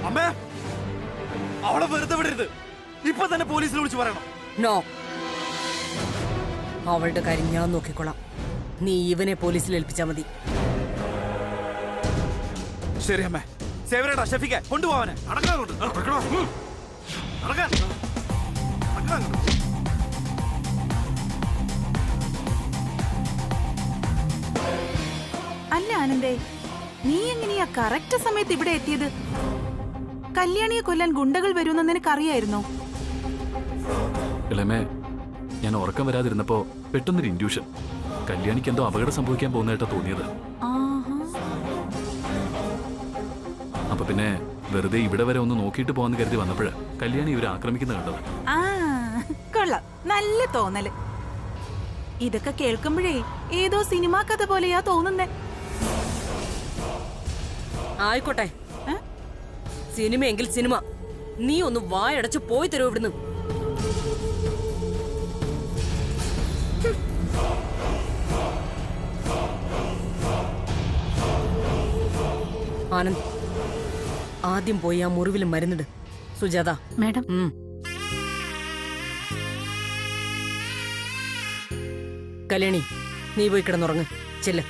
അമ്മേ, അവളെ വെറുതെ വിടരുത്. ഇപ്പൊ തന്നെ പോലീസിൽ വിളിച്ചു പറയണം. നോ, അവളുടെ കാര്യം ഞാൻ നോക്കിക്കോളാം. നീ ഇവനെ പോലീസിൽ ഏൽപ്പിച്ചാ മതി. ശരി അമ്മേ. സേവരേട്ടാ, ഷെഫിക്കെ കൊണ്ടുപോവാനെ. അല്ല ആനന്ദേ, നീ എങ്ങനെയാ കറക്റ്റ് സമയത്ത് ഇവിടെ എത്തിയത്? കല്യാണിയെ കൊല്ലാൻ ഗുണ്ടകൾ വരുമെന്ന് നിനക്കറിയായിരുന്നോ? ഇളമേ, ഞാൻ ഉറക്കം വരാതിരുന്നപ്പോ പെട്ടെന്നൊരു ഇൻഡ്യൂഷൻ. കല്യാണിക്ക് എന്തോ അപകടം സംഭവിക്കാൻ പോകുന്നതായിട്ടാ തോന്നിയത്. അപ്പൊ പിന്നെ വെറുതെ ഇവിടെ വരെ ഒന്ന് നോക്കിയിട്ട് പോകാന്ന് കരുതി വന്നപ്പോഴ് കല്യാണി ഇവരെ ആക്രമിക്കുന്ന കണ്ടത്. കൊള്ളാം, നല്ല തോന്നല്. ഇതൊക്കെ കേൾക്കുമ്പോഴേ ഏതോ സിനിമാ കഥ പോലെയാ തോന്നുന്നേ. ആയിക്കോട്ടെ, സിനിമയെങ്കിൽ സിനിമ. നീ ഒന്ന് വായടച്ച് പോയി തരൂ ഇവിടുന്ന്. ആനന്ദ്, ആദ്യം പോയി ആ മുറിവിൽ മരുന്നിട്. സുജാത മാഡം. കല്യാണി, നീ പോയി കിടന്നുറങ്ങ്. ചെല്ല്.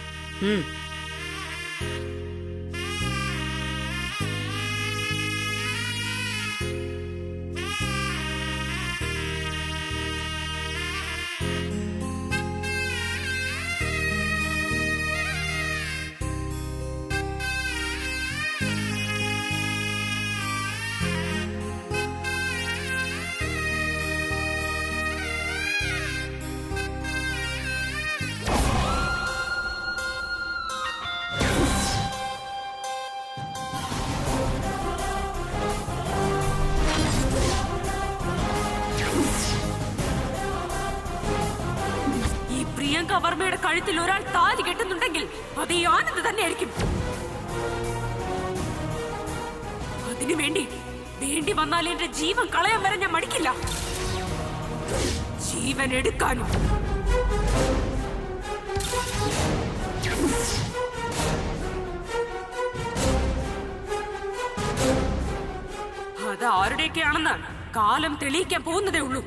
വർമ്മയുടെ കഴുത്തിൽ ഒരാൾ താലി കെട്ടുന്നുണ്ടെങ്കിൽ അത് ഈ ആനന്ദ് തന്നെയായിരിക്കും. അതിനുവേണ്ടി വേണ്ടി വന്നാൽ എന്റെ ജീവൻ കളയാൻ വരെ ഞാൻ മടിക്കില്ല. ജീവൻ എടുക്കാനും. അത് ആരുടെയൊക്കെയാണെന്ന് കാലം തെളിയിക്കാൻ പോകുന്നതേ ഉള്ളൂ.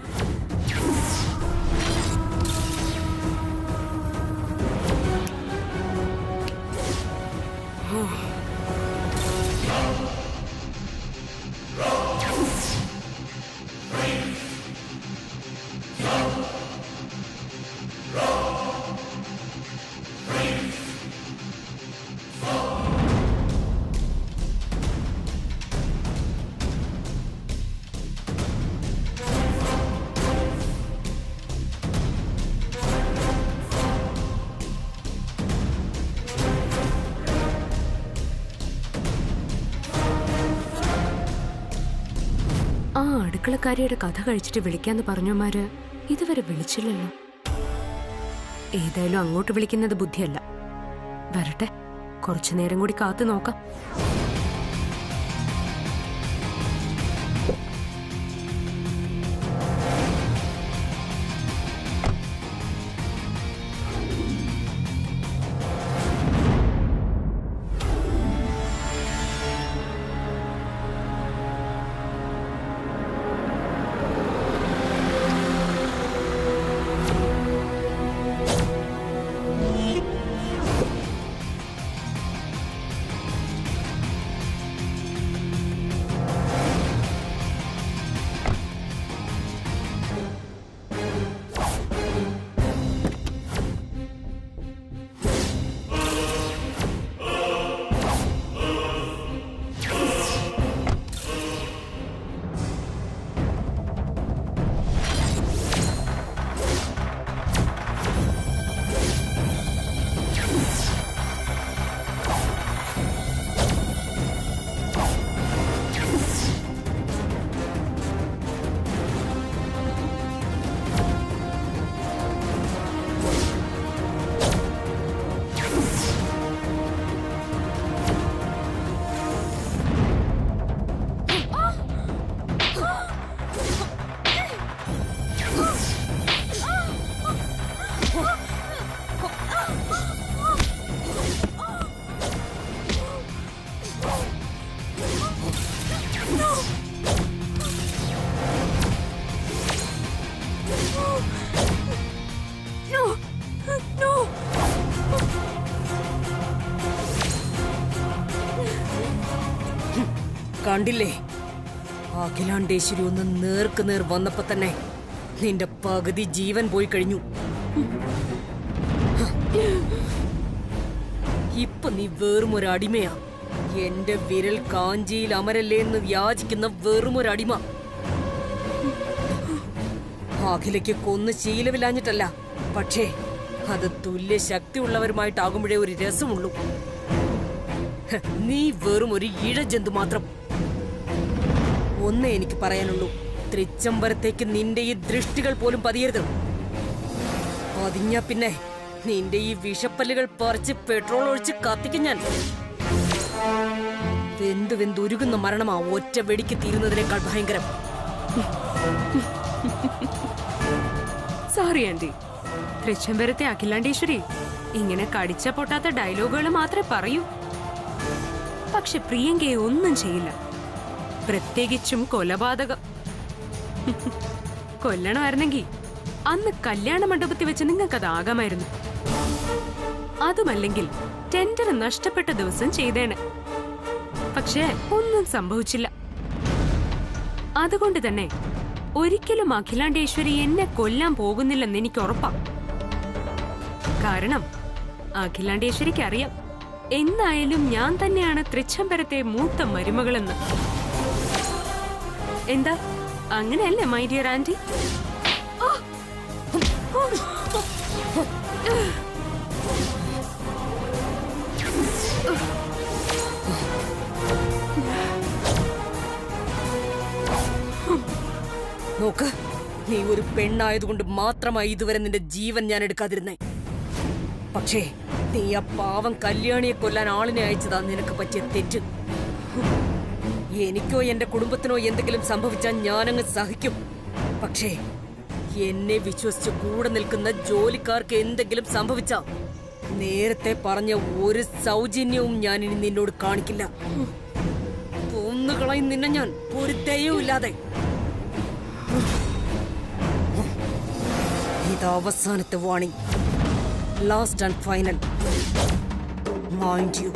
ആ അടുക്കളക്കാരിയുടെ കഥ കഴിച്ചിട്ട് വിളിക്കാന്ന് പറഞ്ഞമാര് ഇതുവരെ വിളിച്ചില്ലല്ലോ. ഏതായാലും അങ്ങോട്ട് വിളിക്കുന്നത് ബുദ്ധിയല്ല. വരട്ടെ, കുറച്ചു നേരം കൂടി കാത്തു നോക്കാം. കണ്ടില്ലേ, അഖിലാണ്ടേശ്വരി ഒന്ന് നേർക്ക് നേർ വന്നപ്പോ തന്നെ നിന്റെ പകുതി ജീവൻ പോയി കഴിഞ്ഞു. ഇപ്പൊ നീ വെറും ഒരു അടിമയാ. എന്റെ വിരൽ കാഞ്ചിയിൽ അമരല്ലേ എന്ന് യാചിക്കുന്ന വെറും ഒരു അടിമ. അഖിലയ്ക്ക് കൊന്ന് ശീലമില്ലാഞ്ഞിട്ടല്ല, പക്ഷേ അത് തുല്യ ശക്തിയുള്ളവരുമായിട്ടാകുമ്പോഴേ ഒരു രസമുള്ളൂ. നീ വെറും ഒരു ഇഴജന്തു മാത്രം. ഒന്നേ എനിക്ക് പറയാനുള്ളൂ, തൃച്ചംബരത്തേക്ക് നിന്റെ ഈ ദൃഷ്ടികൾ പോലും പതിയരുത്. പതിഞ്ഞ പിന്നെ നിന്റെ ഈ വിഷപ്പല്ലുകൾ പറിച്ച് പെട്രോൾ ഒഴിച്ച് കത്തിക്കും ഞാൻ. വെന്തുരുകുന്ന മരണമാ ഒറ്റ വെടിക്ക് തീരുന്നതിനേക്കാൾ ഭയങ്കരം. Sorry aunty. തൃച്ചംബരത്തെ അഖിലാണ്ടേശ്വരി ഇങ്ങനെ കടിച്ച പൊട്ടാത്ത ഡയലോഗുകൾ മാത്രമേ പറയൂ. പക്ഷെ പ്രിയങ്കയെ ഒന്നും ചെയ്യില്ല, പ്രത്യേകിച്ചും കൊലപാതകം. കൊല്ലണമായിരുന്നെങ്കിൽ അന്ന് കല്യാണ മണ്ഡപത്തിൽ വെച്ച് നിങ്ങൾക്കത് ആകാമായിരുന്നു. അതുമല്ലെങ്കിൽ ടെൻഡർ നഷ്ടപ്പെട്ട ദിവസം ചെയ്തേനെ. പക്ഷേ ഒന്നും സംഭവിച്ചില്ല. അതുകൊണ്ട് തന്നെ ഒരിക്കലും അഖിലാണ്ടേശ്വരി എന്നെ കൊല്ലാൻ പോകുന്നില്ലെന്ന് എനിക്ക് ഉറപ്പാ. കാരണം അഖിലാണ്ടേശ്വരിക്ക് അറിയാം, എന്നായാലും ഞാൻ തന്നെയാണ് തൃച്ചംബരത്തെ മൂത്ത മരുമകളെന്ന്. എന്താ, അങ്ങനെയല്ലേ മൈ ഡിയർ ആന്റി? നോക്ക്, നീ ഒരു പെണ്ണായതുകൊണ്ട് മാത്രമായി ഇതുവരെ നിന്റെ ജീവൻ ഞാൻ എടുക്കാതിരുന്നേ. പക്ഷേ നീ ആ പാവം കല്യാണിയെ കൊല്ലാൻ ആളിനെ അയച്ചതാ നിനക്ക് പറ്റിയ തെറ്റ്. എനിക്കോ എന്റെ കുടുംബത്തിനോ എന്തെങ്കിലും സംഭവിച്ചാൽ ഞാനങ്ങ് സഹിക്കും. പക്ഷേ എന്നെ വിശ്വസിച്ച് കൂടെ നിൽക്കുന്ന ജോലിക്കാർക്ക് എന്തെങ്കിലും സംഭവിച്ചാ നേരത്തെ പറഞ്ഞ ഒരു സൗജന്യവും ഞാൻ ഇനി നിന്നോട് കാണിക്കില്ല. കൊന്നുകളയും നിന്നെ ഞാൻ, ഒരു ദയവും ഇല്ലാതെ. ഇത് അവസാനത്തെ warning, last and final. Mind you.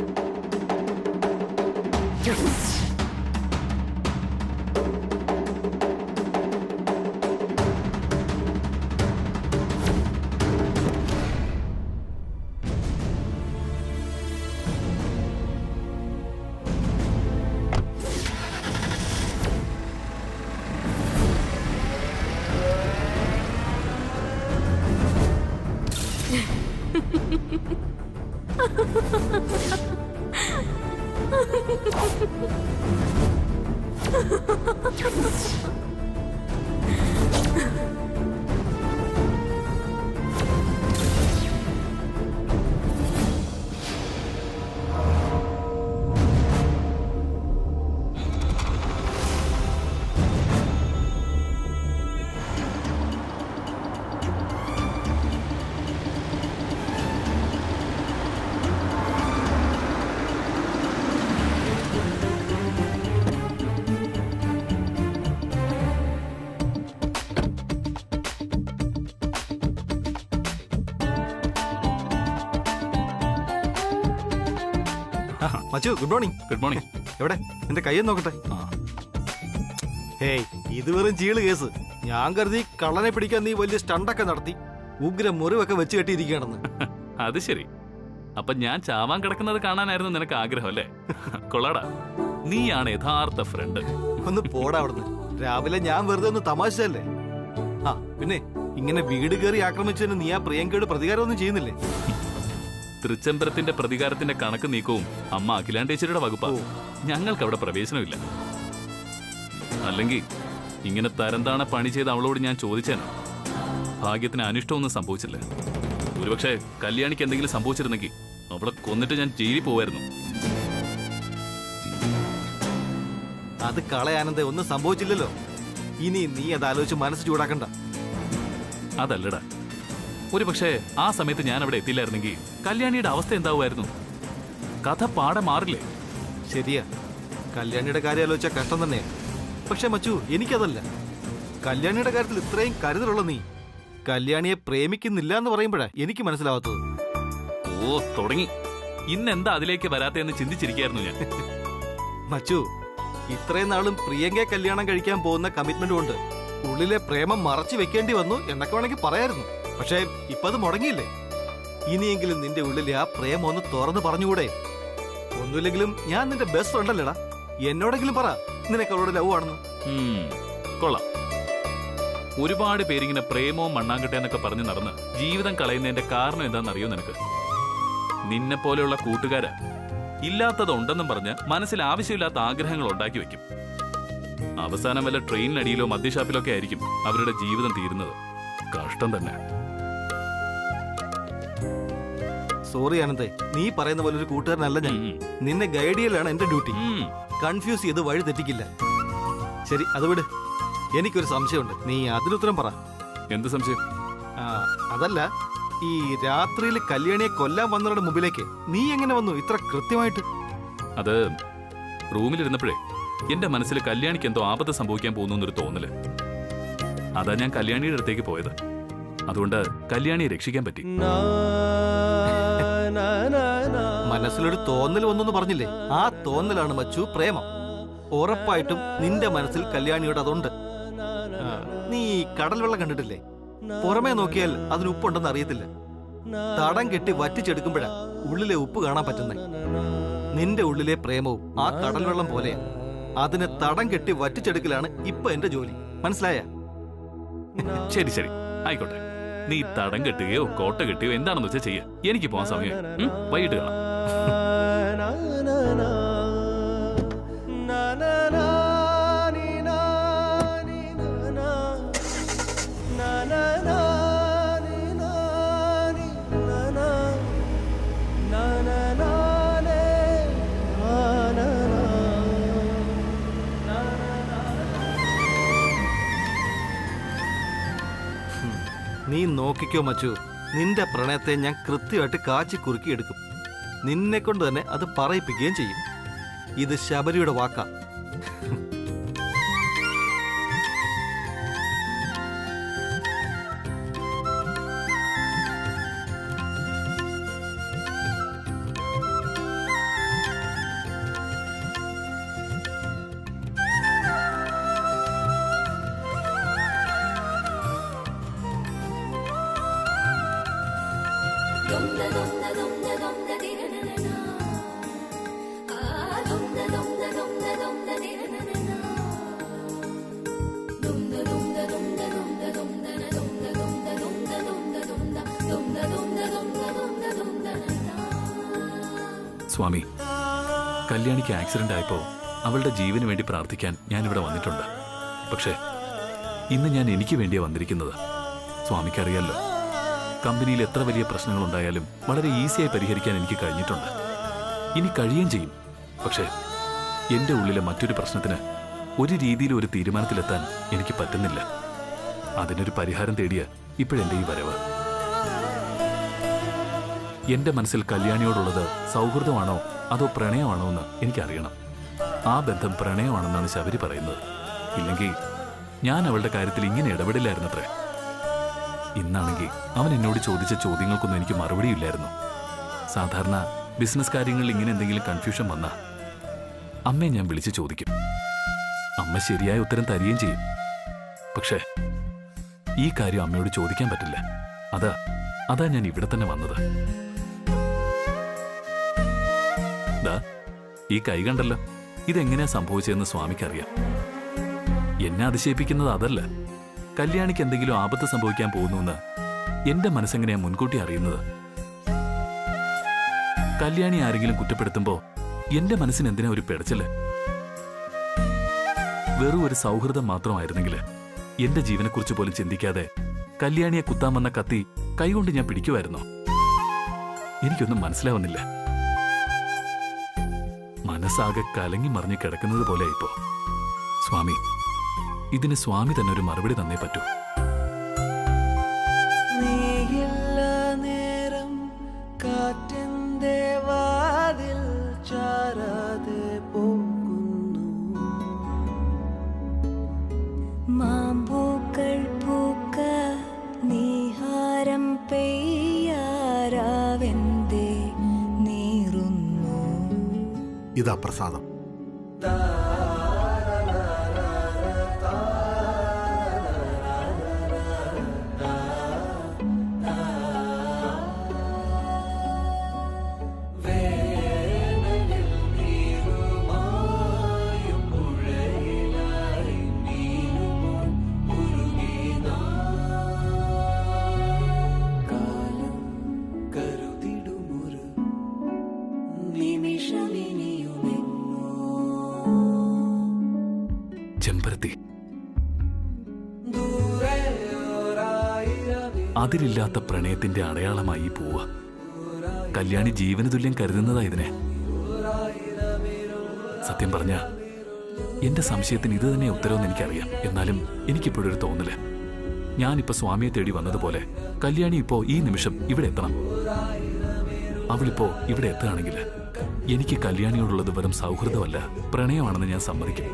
മച്ചു, ഗുഡ് മോർണിംഗ്. Good morning. എവിടെ എന്റെ കയ്യൊന്ന് നോക്കട്ടെ. ഹേയ്, ഇത് വെറും ചീള് കേസ്. ഞാൻ കരുതി കള്ളനെ പിടിക്കാൻ നീ വലിയ സ്റ്റണ്ടൊക്കെ നടത്തി ഉഗ്ര മുറിവൊക്കെ വെച്ച് കെട്ടിയിരിക്കുകയാണെന്ന്. അത് ശരി. അപ്പൊ ഞാൻ ചാവാൻ കിടക്കുന്നത് കാണാനായിരുന്നു നിനക്ക് ആഗ്രഹം അല്ലേ? കൊള്ളാടാ, നീയാണ് യഥാർത്ഥ ഫ്രണ്ട്. ഒന്ന് പോടാ അവിടുന്ന്. രാവിലെ ഞാൻ വെറുതെ ഒന്ന് തമാശയല്ലേ. ആ പിന്നെ, ഇങ്ങനെ വീട് കയറി ആക്രമിച്ചതിന് നീ ആ പ്രിയങ്കയോട് പ്രതികാരമൊന്നും ചെയ്യുന്നില്ലേ? തൃച്ചംബരത്തിന്റെ പ്രതികാരത്തിന്റെ കണക്ക് നീക്കവും അമ്മ അഖിലാണ്ടേശ്വരിയുടെ വകുപ്പാ. ഞങ്ങൾക്ക് അവിടെ പ്രവേശനമില്ല. അല്ലെങ്കിൽ ഇങ്ങനെ തരംതാണ പണി ചെയ്ത് അവളോട് ഞാൻ ചോദിച്ചേനെ. ഭാഗ്യത്തിന് അനിഷ്ടമൊന്നും സംഭവിച്ചില്ല. ഒരുപക്ഷെ കല്യാണിക്ക് എന്തെങ്കിലും സംഭവിച്ചിരുന്നെങ്കിൽ അവളെ കൊന്നിട്ട് ഞാൻ ജയിലിൽ പോവായിരുന്നു. അത് കളയാനന്ദ ഒന്നും സംഭവിച്ചില്ലല്ലോ. ഇനി നീ അതാലോചിച്ച് മനസ്സ് ചൂടാക്കണ്ട. അതല്ലടാ, ഒരുപക്ഷെ ആ സമയത്ത് ഞാൻ അവിടെ എത്തിയില്ലായിരുന്നെങ്കിൽ കല്യാണിയുടെ അവസ്ഥ എന്താവുമായിരുന്നു? കഥ പാടെ മാറില്ലേ? ശരിയാ, കല്യാണിയുടെ കാര്യം ആലോചിച്ചാൽ കഷ്ടം തന്നെയാണ്. പക്ഷെ മച്ചു, എനിക്കതല്ല. കല്യാണിയുടെ കാര്യത്തിൽ ഇത്രയും കരുതലുള്ള നീ കല്യാണിയെ പ്രേമിക്കുന്നില്ല എന്ന് പറയുമ്പോഴാ എനിക്ക് മനസ്സിലാവാത്തത്. ഓ തുടങ്ങി. ഇന്നെന്താ അതിലേക്ക് വരാത്തെന്ന് ചിന്തിച്ചിരിക്കായിരുന്നു ഞാൻ. മച്ചു, ഇത്രയും നാളും പ്രിയങ്കയെ കല്യാണം കഴിക്കാൻ പോകുന്ന കമ്മിറ്റ്മെന്റ് കൊണ്ട് ഉള്ളിലെ പ്രേമം മറച്ചു വെക്കേണ്ടി വന്നു എന്നൊക്കെ വേണമെങ്കിൽ പറയായിരുന്നു. പക്ഷേ ഇപ്പൊ അത് മുടങ്ങിയില്ലേ? ഇനിയെങ്കിലും നിന്റെ ഉള്ളിലെ ആ പ്രേമം ഒന്ന് തുറന്നു പറഞ്ഞുകൂടെ? ഒന്നുമില്ലെങ്കിലും ഞാൻ നിന്റെ ബെസ്റ്റ് ഫ്രണ്ട് അല്ലേടാ. എന്നോടെങ്കിലും പറ നിനക്ക് അവളോട് ലവ് ആണെന്ന്. കൊള്ളാം. ഒരുപാട് പേരിങ്ങനെ പ്രേമവും മണ്ണാങ്കട്ടെ പറഞ്ഞ് നടന്ന് ജീവിതം കളയുന്നതിന്റെ കാരണം എന്താണെന്നറിയോ നിനക്ക്? നിന്നെ പോലെയുള്ള കൂട്ടുകാര് ഇല്ലാത്തതുണ്ടെന്നും പറഞ്ഞ് മനസ്സിൽ ആവശ്യമില്ലാത്ത ആഗ്രഹങ്ങൾ ഉണ്ടാക്കി വെക്കും. അവസാനം വല്ല ട്രെയിനിനടിയിലോ മദ്യഷാപ്പിലോ ഒക്കെ ആയിരിക്കും അവരുടെ ജീവിതം തീരുന്നത്. കഷ്ടം തന്നെ. സോറി ആനന്ദേ, നീ പറയുന്ന പോലെ ഒരു കൂട്ടുകാരനല്ല ഞാൻ. നിന്നെ ഗൈഡ് ചെയ്യലാണ് എന്റെ ഡ്യൂട്ടി. കൺഫ്യൂസ് ചെയ്ത് വഴി തെറ്റിക്കില്ല. ശരി, അത് വിട്. എനിക്കൊരു സംശയമുണ്ട്, നീ അതിനുത്തരം പറ. എന്ത് സംശയം? അതല്ല, ഈ രാത്രിയിൽ കല്യാണിയെ കൊല്ലാൻ വന്നവരുടെ മുമ്പിലേക്ക് നീ എങ്ങനെ വന്നു ഇത്ര കൃത്യമായിട്ട്? അത് റൂമിലിരുന്നപ്പോഴേ എന്റെ മനസ്സിൽ കല്യാണിക്ക് എന്തോ ആപത്ത് സംഭവിക്കാൻ പോകുന്നു എന്നൊരു തോന്നല്. അതാ ഞാൻ കല്യാണിയുടെ അടുത്തേക്ക് പോയത്. അതുകൊണ്ട് കല്യാണിയെ രക്ഷിക്കാൻ പറ്റി. മനസ്സിലൊരു തോന്നൽ വന്നു പറഞ്ഞില്ലേ? ആ തോന്നലാണ് മച്ചു പ്രേമം. ഉറപ്പായിട്ടും നിന്റെ മനസ്സിൽ കല്യാണിയോട് അതുണ്ട്. നീ കടൽ വെള്ളം കണ്ടിട്ടില്ലേ? പുറമേ നോക്കിയാൽ അതിന് ഉപ്പുണ്ടെന്ന് അറിയത്തില്ല. തടം കെട്ടി വറ്റിച്ചെടുക്കുമ്പോഴാ ഉള്ളിലെ ഉപ്പ് കാണാൻ പറ്റുന്നേ. നിന്റെ ഉള്ളിലെ പ്രേമവും ആ കടൽ വെള്ളം പോലെയാ. അതിനെ തടം കെട്ടി വറ്റിച്ചെടുക്കലാണ് ഇപ്പൊ എന്റെ ജോലി. മനസ്സിലായ? ശരി ശരി, ആയിക്കോട്ടെ. നീ തടം കെട്ടുകയോ കോട്ട കെട്ടുകയോ എന്താണെന്ന് വെച്ചാൽ ചെയ്യ. എനിക്ക് പോകാൻ സമയം. വൈകിട്ട് കാണാം. നീ നോക്കിക്കോ മച്ചു, നിന്റെ പ്രണയത്തെ ഞാൻ കൃത്യമായിട്ട് കാച്ചി കുറുക്കിയെടുക്കും. നിന്നെ കൊണ്ട് തന്നെ അത് പറയിപ്പിക്കുകയും ചെയ്യും. ഇത് ശബരിയുടെ വാക്കാ. സ്വാമി, കല്യാണിക്ക് ആക്സിഡന്റ് ആയപ്പോ അവളുടെ ജീവന് വേണ്ടി പ്രാർത്ഥിക്കാൻ ഞാനിവിടെ വന്നിട്ടുണ്ട്. പക്ഷേ ഇന്ന് ഞാൻ എനിക്ക് വേണ്ടിയാ വന്നിരിക്കുന്നത്. സ്വാമിക്കറിയാലോ, കമ്പനിയിൽ എത്ര വലിയ പ്രശ്നങ്ങളുണ്ടായാലും വളരെ ഈസിയായി പരിഹരിക്കാൻ എനിക്ക് കഴിഞ്ഞിട്ടുണ്ട്. ഇനി കഴിയുകയും ചെയ്യും. പക്ഷേ എന്റെ ഉള്ളിലെ മറ്റൊരു പ്രശ്നത്തിന് ഒരു രീതിയിൽ ഒരു തീരുമാനത്തിലെത്താൻ എനിക്ക് പറ്റുന്നില്ല. അതിനൊരു പരിഹാരം തേടിയ ഇപ്പോഴെന്റെ ഈ വരവ്. എന്റെ മനസ്സിൽ കല്യാണിയോടുള്ളത് സൗഹൃദമാണോ അതോ പ്രണയമാണോ എന്ന് എനിക്കറിയണം. ആ ബന്ധം പ്രണയമാണെന്നാണ് ശബരി പറയുന്നത്. ഇല്ലെങ്കിൽ ഞാൻ അവളുടെ കാര്യത്തിൽ ഇങ്ങനെ ഇടപെടില്ലായിരുന്നത്രേ. ഇന്നാണെങ്കിൽ അവൻ എന്നോട് ചോദിച്ച ചോദ്യങ്ങൾക്കൊന്നും എനിക്ക് മറുപടിയില്ലായിരുന്നു. സാധാരണ ബിസിനസ് കാര്യങ്ങളിൽ ഇങ്ങനെ എന്തെങ്കിലും കൺഫ്യൂഷൻ വന്നാ അമ്മയെ ഞാൻ വിളിച്ച് ചോദിക്കും. അമ്മ ശരിയായ ഉത്തരം തരികയും ചെയ്യും. പക്ഷേ ഈ കാര്യം അമ്മയോട് ചോദിക്കാൻ പറ്റില്ല. അതാ ഞാൻ ഇവിടെ തന്നെ വന്നത്. ഈ കൈ കണ്ടല്ലോ, ഇതെങ്ങനെയാ സംഭവിച്ചതെന്ന് സ്വാമിക്കറിയാം. എന്നെ അതിശയിപ്പിക്കുന്നത് അതല്ല, കല്യാണിക്ക് എന്തെങ്കിലും ആപത്ത് സംഭവിക്കാൻ പോകുന്നുവെന്ന് എന്റെ മനസ്സെങ്ങനെയാ മുൻകൂട്ടി അറിയുന്നത്. കല്യാണി ആരെങ്കിലും കുറ്റപ്പെടുത്തുമ്പോ എന്റെ മനസ്സിന് എന്തിനാ ഒരു പിടച്ചല്? വെറും ഒരു സൗഹൃദം മാത്രമായിരുന്നെങ്കിൽ എന്റെ ജീവനെക്കുറിച്ച് പോലും ചിന്തിക്കാതെ കല്യാണിയെ കുത്താൻ വന്ന കത്തി കൈകൊണ്ട് ഞാൻ പിടിക്കുമായിരുന്നോ? എനിക്കൊന്നും മനസ്സിലാവുന്നില്ല. മനസ്സാകെ കലങ്ങി മറിഞ്ഞ് കിടക്കുന്നത് പോലെ ഇപ്പോ. സ്വാമി, ഇതിന് സ്വാമി തന്നെ ഒരു മറുപടി തന്നേ പറ്റൂ. നേരം കാറ്റെന്തേ വാതിൽ ചാരാതെ പോകുന്നു. ഇതാ പ്രസാദം. ചെമ്പരത്തി, അതിലില്ലാത്ത പ്രണയത്തിന്റെ അടയാളമായി ഈ പൂവ്. കല്യാണി ജീവന് തുല്യം കരുതുന്നതാ ഇതിനെ. സത്യം പറഞ്ഞ എന്റെ സംശയത്തിന് ഇത് തന്നെ ഉത്തരവെന്ന് എനിക്കറിയാം. എന്നാലും എനിക്കിപ്പോഴൊരു തോന്നല്, ഞാനിപ്പോ സ്വാമിയെ തേടി വന്നതുപോലെ കല്യാണി ഇപ്പോ ഈ നിമിഷം ഇവിടെ എത്തണം. അവളിപ്പോ ഇവിടെ എത്തുകയാണെങ്കിൽ എനിക്ക് കല്യാണിയോടുള്ളത് വെറും സൗഹൃദമല്ല, പ്രണയമാണെന്ന് ഞാൻ സമ്മതിക്കും.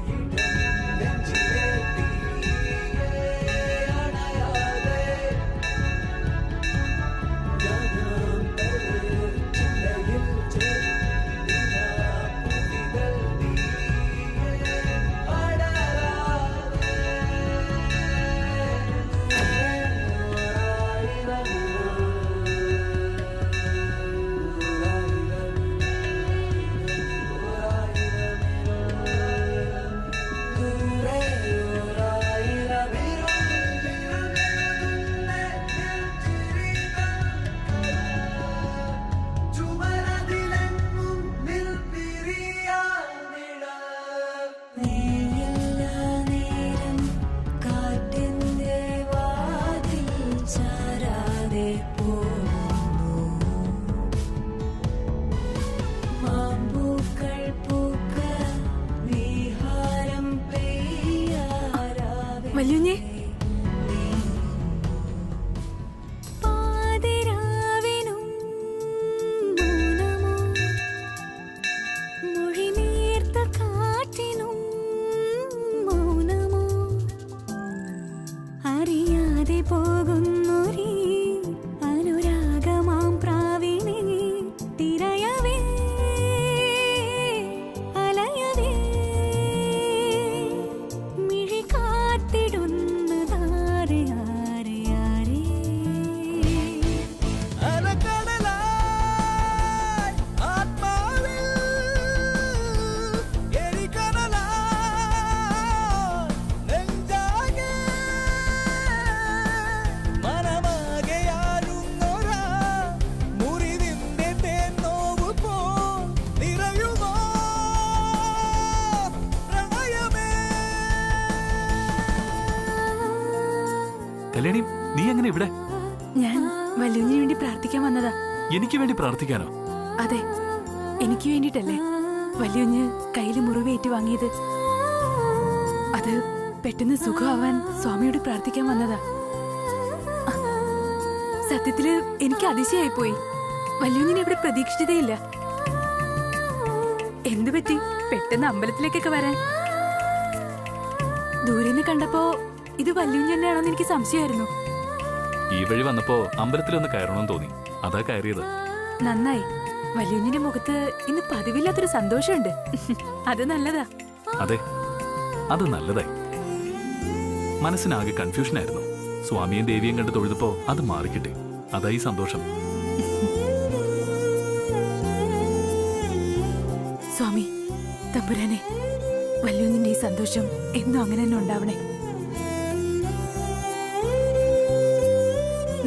വല്യുഞ്ഞേ, അറിയാതെ പോകുന്നൊരീ അനുരാഗമാം പ്രാവിനെ തിരയവേ അലയവേ മിഴി കാത്തിടുന്നതാരെ ആരെ ആരെ കല്യാണി, നീ എങ്ങനെ ഇവിടെ? ഞാൻ വല്യുഞ്ഞിന് വേണ്ടി പ്രാർത്ഥിക്കാൻ വന്നതാ. എനിക്ക് വേണ്ടി പ്രാർത്ഥിക്കാനോ? അതെ, എനിക്ക് വേണ്ടിട്ടല്ലേ വല്യുഞ്ഞ് കയ്യില് മുറിവേറ്റ് വാങ്ങിയത്. അത് പെട്ടെന്ന് സുഖമാവാൻ സ്വാമിയോട് പ്രാർത്ഥിക്കാൻ വന്നതാ. സത്യത്തില് എനിക്ക് അതിശയായിപ്പോയി. വല്യുഞ്ഞിനെ ഇവിടെ പ്രതീക്ഷിച്ചതേയില്ല. എന്തു പറ്റി പെട്ടെന്ന് അമ്പലത്തിലേക്കൊക്കെ വരാൻ? ദൂരെന്ന് കണ്ടപ്പോ ഇത് വല്യുഞ്ഞ് തന്നെയാണോന്ന് എനിക്ക് സംശയമായിരുന്നു. ഈ വഴി വന്നപ്പോ അമ്പലത്തിലൊന്ന് കയറണമെന്ന് തോന്നി, അതാ കയറിയത്. നന്നായി. വല്യുഞ്ഞിന്റെ മുഖത്ത് ഇന്ന് പതിവില്ലാത്തൊരു സന്തോഷമുണ്ട്. അത് നല്ലതാ. അതെ, അത് നല്ലതായി. മനസ്സിനാകെ കൺഫ്യൂഷനായിരുന്നു. സ്വാമിയും ദേവിയും കണ്ട് തൊഴുതപ്പോ അത് മാറിക്കിട്ടി. അതായി സന്തോഷം. സ്വാമി, തമ്പുരാനെ, വല്യുഞ്ഞിന്റെ ഈ സന്തോഷം എന്നും അങ്ങനെ തന്നെ ഉണ്ടാവണേ.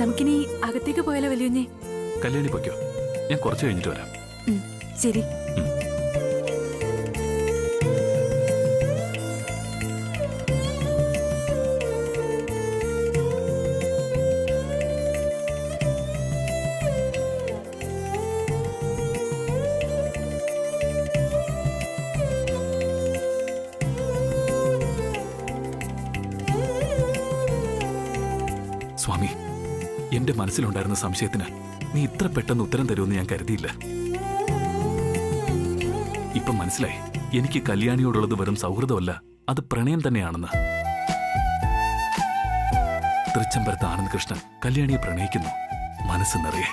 നമുക്കിനി അകത്തേക്ക് പോയാലോ വല്യുഞ്ഞെ? കല്യാണി പൊയ്ക്കോ, ഞാൻ കുറച്ച് കഴിഞ്ഞിട്ട് വരാം. ശരി. സ്വാമി, എന്റെ മനസ്സിലുണ്ടായിരുന്ന സംശയത്തിന് നീ ഇത്ര പെട്ടെന്ന് ഉത്തരം തരുമെന്ന് ഞാൻ കരുതിയില്ല. ഇപ്പൊ മനസ്സിലായി, എനിക്ക് കല്യാണിയോടുള്ളത് വെറും സൗഹൃദമല്ല, അത് പ്രണയം തന്നെയാണെന്ന്. തൃച്ചംബരത്ത് ആനന്ദകൃഷ്ണൻ കല്യാണിയെ പ്രണയിക്കുന്നു, മനസ്സ് നിറയെ.